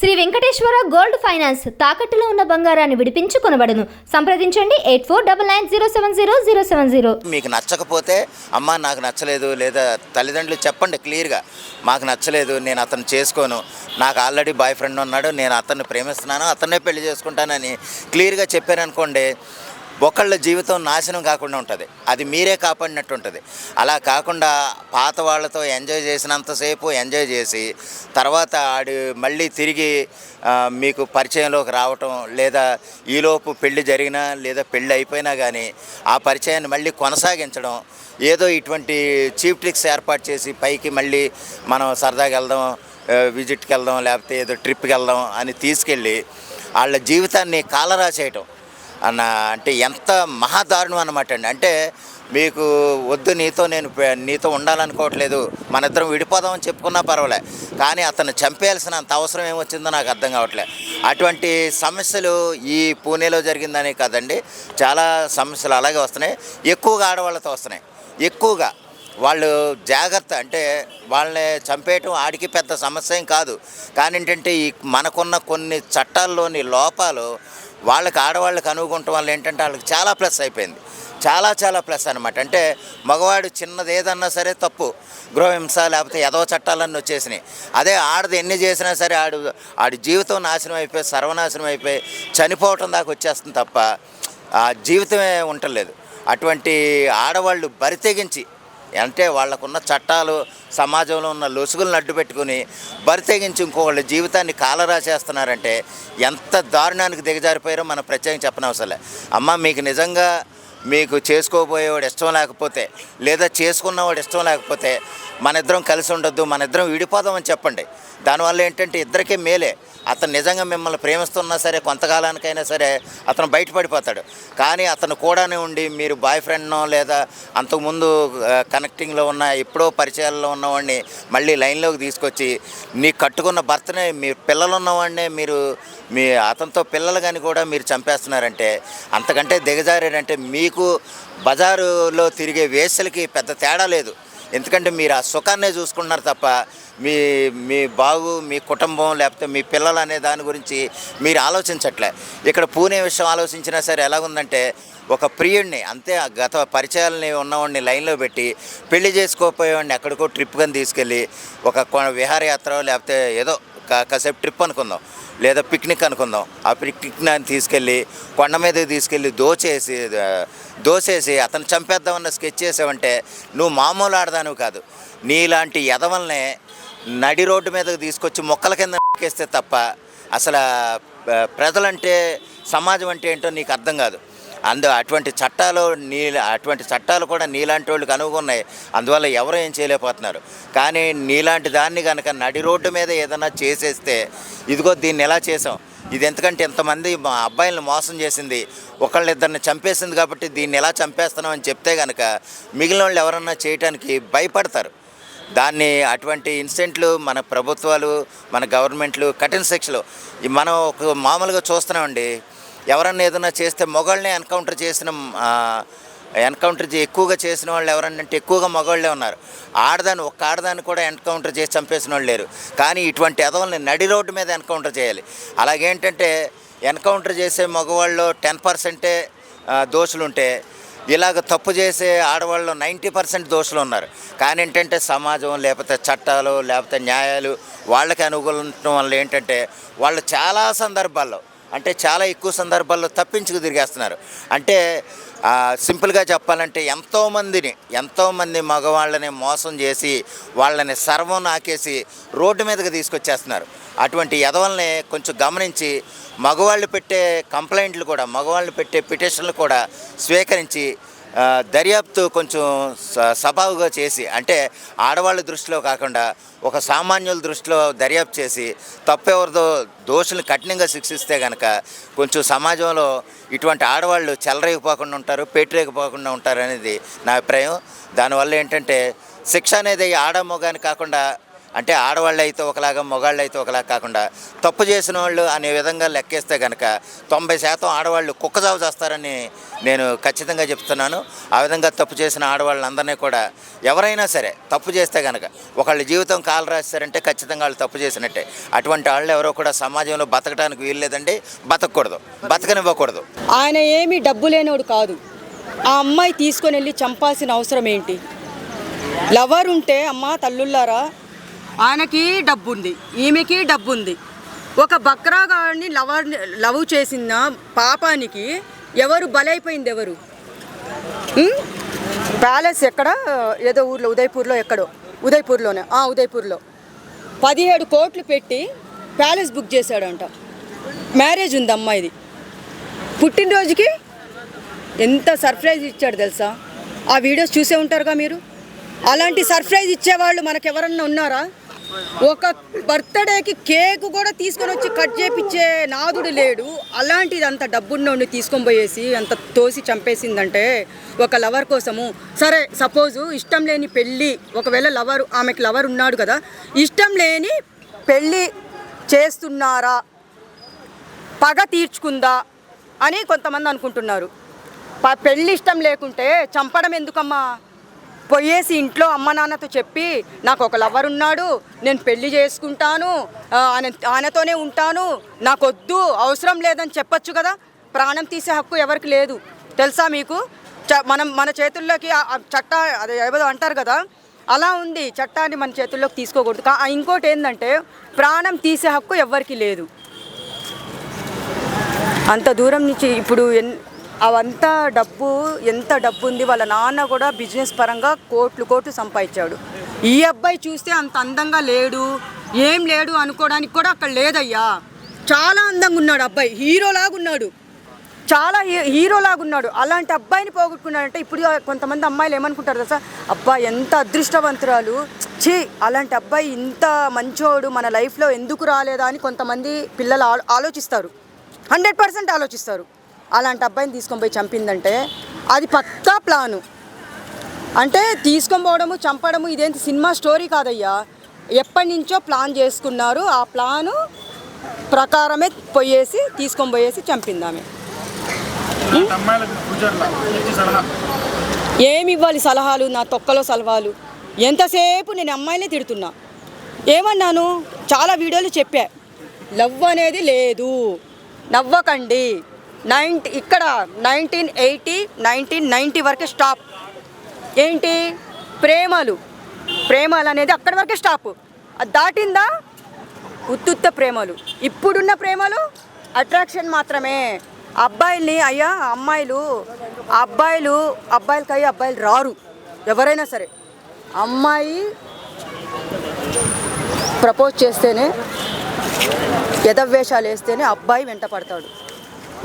Shri Venkateswara gold finance తాకట్టులో ఉన్న బంగారాన్ని విడిపించి కొనబడును. సంప్రదించండి 8499070070. మీకు నచ్చకపోతే అమ్మ నాకు నచ్చలేదు లేదా తల్లిదండ్రులు చెప్పండి క్లియర్గా, మాకు నచ్చలేదు, నేను అతను చేసుకోను, నాకు ఆల్రెడీ బాయ్ ఫ్రెండ్ ఉన్నాడు, నేను అతన్ని ప్రేమిస్తున్నాను, అతన్నే పెళ్లి చేసుకుంటానని క్లియర్గా చెప్పారనుకోండి, ఒకళ్ళ జీవితం నాశనం కాకుండా ఉంటుంది, అది మీరే కాపాడినట్టు ఉంటుంది. అలా కాకుండా పాత వాళ్ళతో ఎంజాయ్ చేసినంతసేపు ఎంజాయ్ చేసి తర్వాత ఆడు మళ్ళీ తిరిగి మీకు పరిచయంలోకి రావటం, లేదా ఈలోపు పెళ్లి జరిగినా లేదా పెళ్ళి అయిపోయినా కానీ ఆ పరిచయాన్ని మళ్ళీ కొనసాగించడం, ఏదో ఇటువంటి చీప్ ట్రిక్స్ ఏర్పాటు చేసి పైకి మళ్ళీ మనం సరదాగా వెళ్దాం, విజిట్కి వెళ్దాం, లేకపోతే ఏదో ట్రిప్కి వెళ్దాం అని తీసుకెళ్ళి వాళ్ళ జీవితాన్ని కాలరా చేయటం అంటే ఎంత మహాదారుణం అన్నమాట అండి. అంటే మీకు వద్దు, నీతో ఉండాలనుకోవట్లేదు, మన ఇద్దరం విడిపోదామని చెప్పుకున్నా పర్వాలే, కానీ అతను చంపేయాల్సినంత అవసరం ఏమొచ్చిందో నాకు అర్థం కావట్లే. అటువంటి సమస్యలు ఈ పూణేలో జరిగిందని కాదండి, చాలా సమస్యలు అలాగే వస్తున్నాయి. ఎక్కువగా ఆడవాళ్ళతో వస్తున్నాయి. ఎక్కువగా వాళ్ళు జాగ్రత్త, అంటే వాళ్ళని చంపేయటం ఆడికి పెద్ద సమస్య ఏం కాదు, కానీ ఏంటంటే ఈ మనకున్న కొన్ని చట్టాల్లోని లోపాలు వాళ్ళకి ఆడవాళ్ళకి అనుకుంటాం వల్ల ఏంటంటే వాళ్ళకి చాలా ప్లస్ అయిపోయింది, చాలా ప్లస్ అనమాట. అంటే మగవాడు చిన్నది ఏదన్నా సరే తప్పు, గృహహింస లేకపోతే ఏదో చట్టాలన్నీ వచ్చేసినాయి. అదే ఆడది ఎన్ని చేసినా సరే ఆడి జీవితం నాశనం అయిపోయి సర్వనాశనం అయిపోయి చనిపోవటం దాకా వచ్చేస్తుంది తప్ప ఆ జీవితమే ఉండలేదు. అటువంటి ఆడవాళ్ళు బరితెగించి, అంటే వాళ్ళకున్న చట్టాలు సమాజంలో ఉన్న లొసుగులను అడ్డు పెట్టుకుని బరితెగించి ఇంకోళ్ళ జీవితాన్ని కాలరా చేస్తున్నారంటే ఎంత దారుణానికి దిగజారిపోయారో మనం ప్రత్యేకంగా చెప్పనవసరం లేదు. అమ్మ, మీకు నిజంగా మీకు చేసుకోబోయేవాడు ఇష్టం లేకపోతే, లేదా చేసుకున్నవాడు ఇష్టం లేకపోతే మన ఇద్దరం కలిసి ఉండొద్దు, మన ఇద్దరం విడిపోదామని చెప్పండి. దానివల్ల ఏంటంటే ఇద్దరికీ మేలే. అతను నిజంగా మిమ్మల్ని ప్రేమిస్తున్నా సరే కొంతకాలానికైనా సరే అతను బయటపడిపోతాడు. కానీ అతను కూడానే ఉండి మీరు బాయ్ ఫ్రెండ్నో లేదా అంతకుముందు కనెక్టింగ్లో ఉన్న ఎప్పుడో పరిచయాల్లో ఉన్నవాడిని మళ్ళీ లైన్లోకి తీసుకొచ్చి నీ కట్టుకున్న భర్తనే, మీ పిల్లలు ఉన్నవాడినే మీ అతనితో పిల్లలు కానీ కూడా మీరు చంపేస్తున్నారంటే అంతకంటే దిగజారారంటే మీకు బజారులో తిరిగే వేసలకి పెద్ద తేడా లేదు. ఎందుకంటే మీరు ఆ సుఖాన్నే చూసుకుంటున్నారు తప్ప మీ బాగు, మీ కుటుంబం లేకపోతే మీ పిల్లలు అనే దాని గురించి మీరు ఆలోచించట్లే. ఇక్కడ పూణే విషయం ఆలోచించినా సరే ఎలాగుందంటే, ఒక ప్రియుడిని అంతే గత పరిచయాలని ఉన్నవాడిని లైన్లో పెట్టి పెళ్లి చేసుకోపోయేవాడిని ఎక్కడికో ట్రిప్ కానీ తీసుకెళ్ళి ఒక విహారయాత్ర లేకపోతే ఏదో కాసేపు ట్రిప్ అనుకుందాం, లేదా పిక్నిక్ అనుకుందాం, ఆ పిక్నిక్ని తీసుకెళ్ళి కొండ మీదకి తీసుకెళ్ళి దోసేసి అతను చంపేద్దామన్న స్కెచ్ చేసావంటే నువ్వు మామూలు ఆడదాను కాదు. నీలాంటి ఎదవల్నే నడి రోడ్డు మీదకి తీసుకొచ్చి మొక్కల కింద ఎక్కేస్తే తప్ప అసలు ప్రజలంటే సమాజం అంటే ఏంటో నీకు అర్థం కాదు. అటువంటి చట్టాలు కూడా నీలాంటి వాళ్ళకి అనుగున్నాయి. అందువల్ల ఎవరు ఏం చేయలేకపోతున్నారు. కానీ నీలాంటి దాన్ని కనుక నడి రోడ్డు మీద ఏదైనా చేసేస్తే, ఇదిగో దీన్ని ఎలా చేసాం, ఇది ఎందుకంటే ఇంతమంది మా అబ్బాయిలను మోసం చేసింది, ఒకళ్ళిద్దరిని చంపేసింది కాబట్టి దీన్ని ఎలా చంపేస్తున్నాం అని చెప్తే కనుక మిగిలిన వాళ్ళు ఎవరన్నా చేయడానికి భయపడతారు. అటువంటి ఇన్సిడెంట్లు మన ప్రభుత్వాలు, మన గవర్నమెంట్లు కఠిన శిక్షలు మనం మామూలుగా చూస్తున్నామండి. ఎవరన్నా ఏదైనా చేస్తే మగవాళ్ళనే ఎన్కౌంటర్ ఎక్కువగా చేసిన వాళ్ళు ఎవరన్నంటే ఎక్కువగా మగవాళ్ళే ఉన్నారు. ఒక్క ఆడదాన్ని కూడా ఎన్కౌంటర్ చేసి చంపేసిన వాళ్ళు లేరు. కానీ ఇటువంటి ఎదవల్ని నడి రోడ్డు మీద ఎన్కౌంటర్ చేయాలి. అలాగేంటంటే ఎన్కౌంటర్ చేసే మగవాళ్ళు 10% దోషులుంటే ఇలాగ తప్పు చేసే ఆడవాళ్ళు 90% దోషులు ఉన్నారు. కానీ ఏంటంటే సమాజం లేకపోతే చట్టాలు లేకపోతే న్యాయాలు వాళ్ళకి అనుకూలించడం వల్ల ఏంటంటే వాళ్ళు చాలా సందర్భాల్లో, అంటే చాలా ఎక్కువ సందర్భాల్లో తప్పించుకు తిరిగేస్తున్నారు. అంటే సింపుల్గా చెప్పాలంటే ఎంతోమంది మగవాళ్ళని మోసం చేసి వాళ్ళని సర్వం నాకేసి రోడ్డు మీదకి తీసుకొచ్చేస్తున్నారు. అటువంటి ఎదవల్ని కొంచెం గమనించి మగవాళ్ళు పెట్టే కంప్లైంట్లు కూడా, మగవాళ్ళు పెట్టే పిటిషన్లు కూడా స్వీకరించి దర్యాప్తు కొంచెం సబావుగా చేసి, అంటే ఆడవాళ్ళ దృష్టిలో కాకుండా ఒక సామాన్యుల దృష్టిలో దర్యాప్తు చేసి తప్పెవరిదో దోషులను కఠినంగా శిక్షిస్తే కనుక కొంచెం సమాజంలో ఇటువంటి ఆడవాళ్ళు చెలరేగిపోకుండా ఉంటారు, పేటరేగిపోకుండా ఉంటారు అనేది నా అభిప్రాయం. దానివల్ల ఏంటంటే శిక్ష అనేది ఆడ మగాని కాకుండా అంటే ఆడవాళ్ళు అయితే ఒకలాగా మగవాళ్ళు అయితే ఒకలాగా కాకుండా తప్పు చేసిన వాళ్ళు అనే విధంగా లెక్కేస్తే కనుక 90% ఆడవాళ్ళు కుక్కజావు చేస్తారని నేను ఖచ్చితంగా చెప్తున్నాను. ఆ విధంగా తప్పు చేసిన ఆడవాళ్ళందరినీ కూడా ఎవరైనా సరే తప్పు చేస్తే కనుక ఒకళ్ళ జీవితం కాలు రాస్తారంటే ఖచ్చితంగా వాళ్ళు తప్పు చేసినట్టే. అటువంటి వాళ్ళు ఎవరో కూడా సమాజంలో బతకడానికి వీల్లేదండి, బతకూడదు, బతకనివ్వకూడదు. ఆయన ఏమీ డబ్బు లేనివాడు కాదు. ఆ అమ్మాయి తీసుకొని వెళ్ళి చంపాల్సిన అవసరం ఏంటి? లవర్ ఉంటే అమ్మ తల్లుల్లారా, ఆయనకి డబ్బు ఉంది, ఈమెకి డబ్బు ఉంది. ఒక బక్రాగాడిని లవ్ చేసిన పాపానికి ఎవరు బలైపోయింది? ఎవరు? ప్యాలెస్ ఎక్కడ, ఏదో ఊర్లో, ఉదయపూర్లో ఎక్కడో, ఉదయపూర్లోనే, ఉదయపూర్లో 17 కోట్లు పెట్టి ప్యాలెస్ బుక్ చేశాడంట. మ్యారేజ్ ఉంది అమ్మాయిది. పుట్టినరోజుకి ఎంత సర్ప్రైజ్ ఇచ్చాడు తెలుసా? ఆ వీడియోస్ చూసే ఉంటారుగా మీరు. అలాంటి సర్ప్రైజ్ ఇచ్చేవాళ్ళు మనకెవరన్నా ఉన్నారా? ఒక బర్త్డేకి కేకు కూడా తీసుకొని వచ్చి కట్ చేపించే నాదుడు లేడు. అలాంటిది అంత డబ్బున్నోడిని తీసుకొని పోయేసి అంత తోసి చంపేసిందంటే ఒక లవర్ కోసము. సరే, సపోజు ఇష్టం లేని పెళ్ళి, ఒకవేళ ఆమెకి లవర్ ఉన్నాడు కదా, ఇష్టం లేని పెళ్ళి చేస్తున్నారా, పగ తీర్చుకుందా అని కొంతమంది అనుకుంటున్నారు. పెళ్ళి ఇష్టం లేకుంటే చంపడం ఎందుకమ్మా? పోయేసి ఇంట్లో అమ్మ నాన్నతో చెప్పి నాకు ఒక లవర్ ఉన్నాడు, నేను పెళ్లి చేసుకుంటాను, ఆయనతోనే ఉంటాను, నాకొద్దు, అవసరం లేదని చెప్పచ్చు కదా. ప్రాణం తీసే హక్కు ఎవరికి లేదు తెలుసా మీకు? మన చేతుల్లోకి చట్ట అదే ఏదో అంటారు కదా, అలా ఉంది. చట్టాన్ని మన చేతుల్లోకి తీసుకోకూడదు. ఇంకోటి ఏంటంటే ప్రాణం తీసే హక్కు ఎవరికి లేదు. అంత దూరం నుంచి ఇప్పుడు అవంతా డబ్బు, ఎంత డబ్బు ఉంది. వాళ్ళ నాన్న కూడా బిజినెస్ పరంగా కోట్లు సంపాదించాడు. ఈ అబ్బాయి చూస్తే అంత అందంగా లేడు, ఏం లేడు అనుకోవడానికి కూడా అక్కడ లేదయ్యా. చాలా అందంగా ఉన్నాడు అబ్బాయి, హీరోలాగా ఉన్నాడు, చాలా హీరోలాగా ఉన్నాడు. అలాంటి అబ్బాయిని పోగొట్టుకున్నాడంటే ఇప్పుడు కొంతమంది అమ్మాయిలు ఏమనుకుంటారు తెలుసా? అబ్బాయి ఎంత అదృష్టవంతురాలు, ఛీ అలాంటి అబ్బాయి ఇంత మంచోడు మన లైఫ్లో ఎందుకు రాలేదా అని కొంతమంది పిల్లలు ఆలోచిస్తారు. 100% ఆలోచిస్తారు. అలాంటి అబ్బాయిని తీసుకొని పోయి చంపిందంటే అది పక్కా ప్లాను. అంటే తీసుకొని పోవడము, చంపడము ఇదేంటి సినిమా స్టోరీ కాదయ్యా. ఎప్పటి నుంచో ప్లాన్ చేసుకున్నారు. ఆ ప్లాను ప్రకారమే తీసుకొని పోయేసి చంపిందామె. ఏమి ఇవ్వాలి సలహాలు? నా తొక్కలో సలహాలు. ఎంతసేపు నేను అమ్మాయినే తిడుతున్నా. ఏమన్నాను? చాలా వీడియోలు చెప్పా, లవ్ అనేది లేదు, నవ్వకండి. ఇక్కడ 1980, 1990 వరకే స్టాప్. ఏంటి ప్రేమలు అనేది అక్కడి వరకే స్టాప్. అది దాటిందా ఉత్తుత్త ప్రేమలు. ఇప్పుడున్న ప్రేమలు అట్రాక్షన్ మాత్రమే. అబ్బాయిల్ని అయ్యా అబ్బాయిలకి అబ్బాయిలు రారు. ఎవరైనా సరే అమ్మాయి ప్రపోజ్ చేస్తేనే, ఎదవేషాలు వేస్తేనే అబ్బాయి వెంట పడతాడు.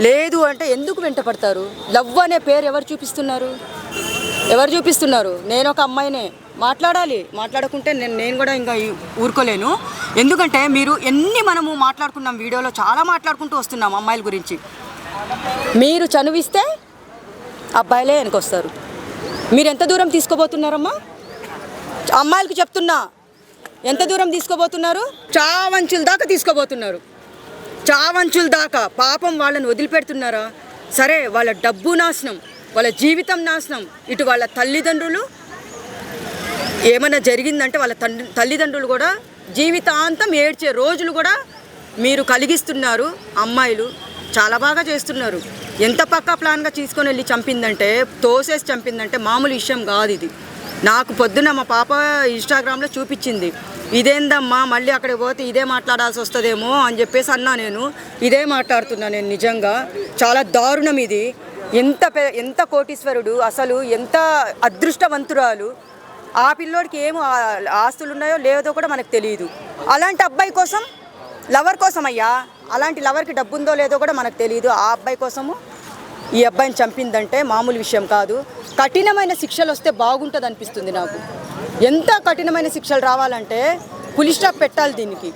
లేదు అంటే ఎందుకు వెంట పడతారు? లవ్ అనే పేరు ఎవరు చూపిస్తున్నారు? నేను ఒక అమ్మాయినే, మాట్లాడాలి. మాట్లాడకుంటే నేను కూడా ఇంకా ఊరుకోలేను. ఎందుకంటే మనము మాట్లాడుకున్నాం, వీడియోలో చాలా మాట్లాడుకుంటూ వస్తున్నాం అమ్మాయిల గురించి. మీరు చనువిస్తే అబ్బాయిలే వెనకొస్తారు. మీరు ఎంత దూరం తీసుకోబోతున్నారమ్మా? అమ్మాయిలకు చెప్తున్నా, ఎంత దూరం తీసుకోబోతున్నారు? చావంచుల దాకా తీసుకోబోతున్నారు. చావంచుల దాకా. పాపం వాళ్ళని వదిలిపెడుతున్నారా? సరే, వాళ్ళ డబ్బు నాశనం, వాళ్ళ జీవితం నాశనం. ఇటు వాళ్ళ తల్లిదండ్రులు ఏమైనా జరిగిందంటే వాళ్ళ తల్లిదండ్రులు కూడా జీవితాంతం ఏడ్చే రోజులు కూడా మీరు కలిగిస్తున్నారు. అమ్మాయిలు చాలా బాగా చేస్తున్నారు. ఎంత పక్కా ప్లాన్గా తీసుకొని వెళ్ళి చంపిందంటే, తోసేసి చంపిందంటే మామూలు విషయం కాదు ఇది. నాకు పొద్దున్న మా పాప ఇన్స్టాగ్రామ్లో చూపించింది. ఇదేందమ్మా మళ్ళీ అక్కడికి పోతే ఇదే మాట్లాడాల్సి వస్తుందేమో అని చెప్పేసి అన్నా. నేను ఇదే మాట్లాడుతున్నా. నేను నిజంగా చాలా దారుణం ఇది. ఎంత కోటీశ్వరుడు, అసలు ఎంత అదృష్టవంతురాలు. ఆ పిల్లోడికి ఏమో ఆస్తులు ఉన్నాయో లేదో కూడా మనకు తెలియదు. అలాంటి అబ్బాయి కోసం, లవర్ కోసం అయ్యా, అలాంటి లవర్కి డబ్బు ఉందో లేదో కూడా మనకు తెలియదు. ఆ అబ్బాయి కోసము ఈ అబ్బాయిని చంపిందంటే మామూలు విషయం కాదు. కఠినమైన శిక్షలు వస్తే బాగుంటుంది అనిపిస్తుంది నాకు. ఎంత కఠినమైన శిక్షలు రావాలంటే ఫుల్ స్టాప్ పెట్టాలి దీనికి.